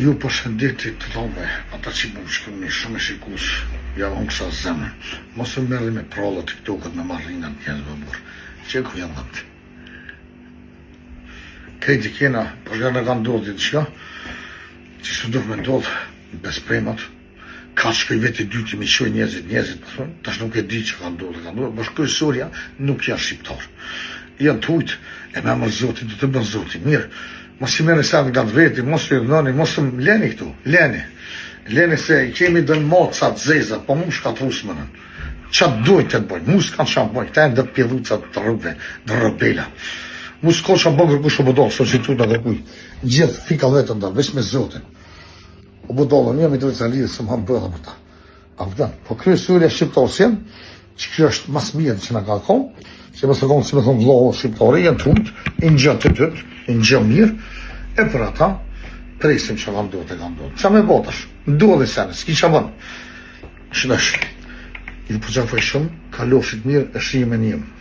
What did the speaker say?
Ju përshëndetje të dhome, ata që më shkëmë një shumë e shikus, ja unë kësa zemën. Mos e merri me prallë TikTok-ët me marrinat njerëzve burë. Që ku janë dhëtë? Kejti kena, për nga në kanë ndodhë ditë shka, që së duh me ndodhë, bespremat, ka shkoj veti dyti me qoj njerëzit, tash nuk e di që kanë ndodhë, për shkoj surja nuk janë shqiptarë. Janë të ujtë, e me mërë zotin, du të bënë zotin, mirë. Mos i mene sa nga të veti, mos i nëni, mos i leni këtu, leni se i kemi dënë mocat zezat, po mu shkatrus mënën. Qatë dojtë të të bojnë, mu s'kanë qanë bojnë, këta e ndë pjellucat të rëbve, dë rëbela. Mu s'ko qanë bojnë kërkush o bëdollë, so që tu në kërkuj. Gjithë fika vetën da, vesh me zotin. O bëdollë, një me dojtë të lidhë, se më hamë bëdha për ta. A pëtën, po krye surja shqiptarës jenë, që kjo është mas mirë që në ka konë, që më së konë, si me thonë vlohë shqiptare, janë tunt, i në gjënë të tëtë, i në gjënë mirë, e për ata, presim që kanë do të kanë do. Qa me botash, ndodhe sene, s'ki që bënë. Shënësh, i përgjafoj shumë, kalofshit mirë, e shri me njëmë.